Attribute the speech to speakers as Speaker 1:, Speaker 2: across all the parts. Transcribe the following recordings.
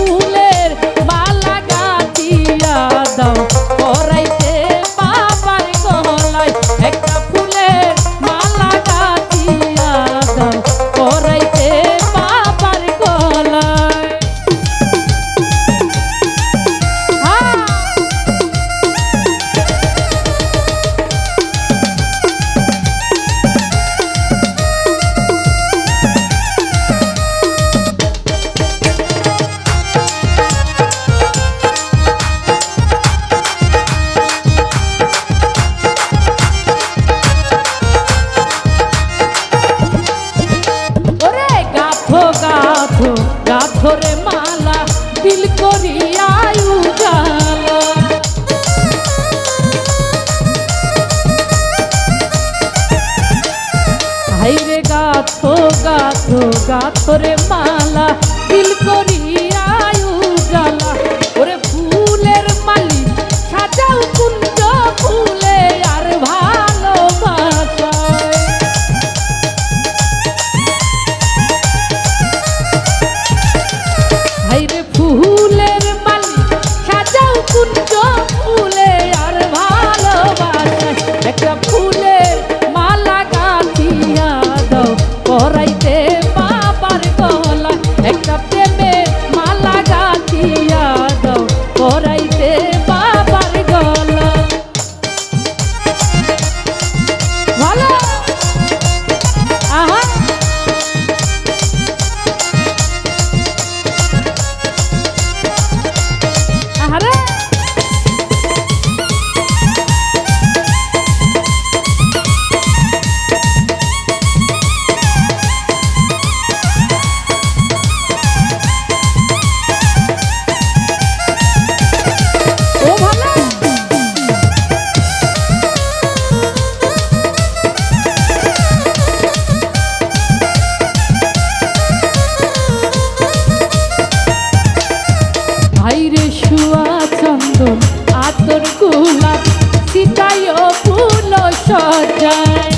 Speaker 1: ফুলের মালা গাঁথিয়া দাও পরাইতে বাবার গলায়, একটা ফুলের মালা গাঁথিয়া দাও পরাইতে বাবার গলায়। গাথরে মালা দিল করিয়া উজালা, হাইরে গাথো গাথো গাথরে মালা দিল করিয়া উজালা। ওরে ফুলের মালি সাজাও কুঞ্জ ফুলে আর ভালোবাসায়, হাইরে ফুলের মালি সাজাও কুঞ্জ ফুলে আর ভালোবাসায়, একটা ফুলের মালা গাঁথিয়া দাও পরাইতে বাবার গলায়, একটা প্রেমের মালা গাঁথিয়া দাও পরাইতে বাবার গলায়। ভালো আহা আহারে ও ভালো ভাইরে শুয়া চন্দন আতর গোলাপ সীতায় ফুল সজায়,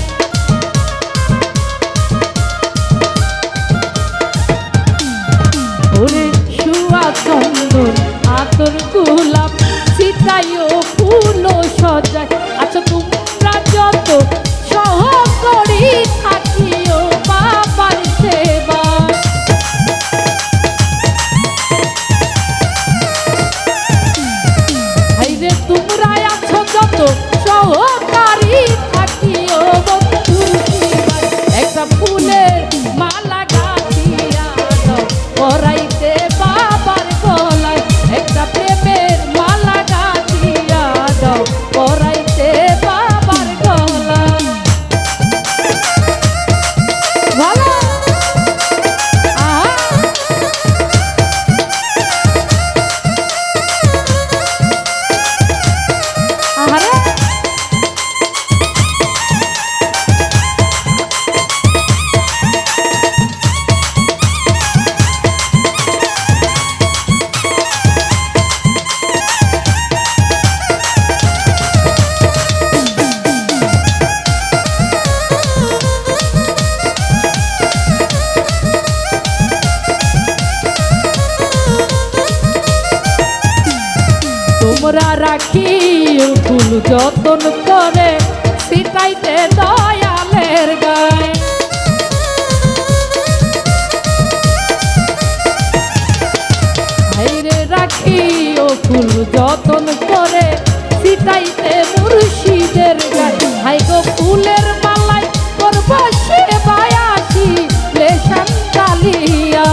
Speaker 1: ওরে শুয়া চন্দন আতর গোলাপ সীতায় ফুল সজায়। আচ্ছা তোমরা যত সহকরি থাকিও বাবার সেবা, হাইরে তোমরা আছো যত সহকারী থাকিও বন্ধুর সেবায়, একটা ফুলের মালা গাঁথিয়া দাও পরাইতে বাবার গলায়, একটা প্রেমের মালা গাঁথিয়া দাও পরাইতে বাবার গলায়। ভালো আহা আহারে তোমরা রাখিও ফুল যতন করে সীতাইতে দয়ালের গায়, হাইরে রাখিও ফুল যতন করে সীতাইতে মুর্শিদের গায়, হাই গো ফুলের মালাই করব সেবায় আসিলে শান্তালিয়া,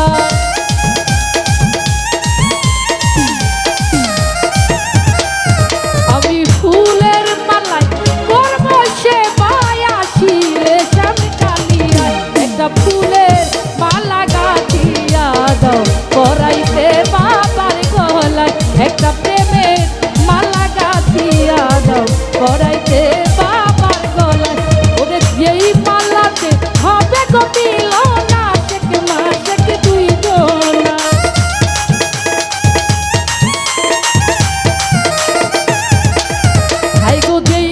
Speaker 1: আমি ফুলের মালাই করব সেবায় আসিলে শান্তালিয়া, একটা ফুলের মালা গাঁথিয়া দাও পরাইতে বাবার গলায়, একটা প্রেমের মালা গাঁথিয়া দাও পরাইতে বাবার গলায়। ওরে যেই মালাতে হবে গো মিলন আশেক মাশেক দুই জনা, হাই গো যেই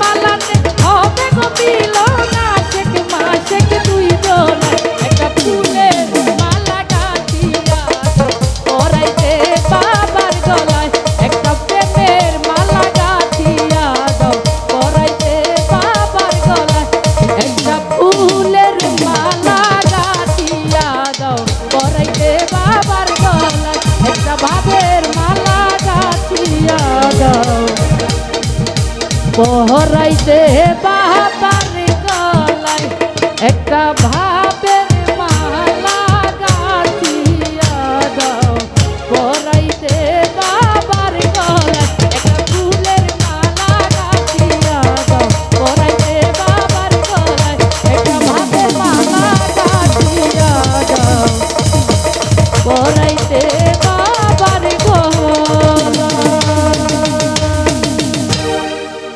Speaker 1: মালাতে হবে গো মিলন আশেক মাশেক দুই জনা, একটা ফুলের মালা গাঁথিয়া দাও পরাইতে পহরাইতে বাবার গলায় একটা ভাই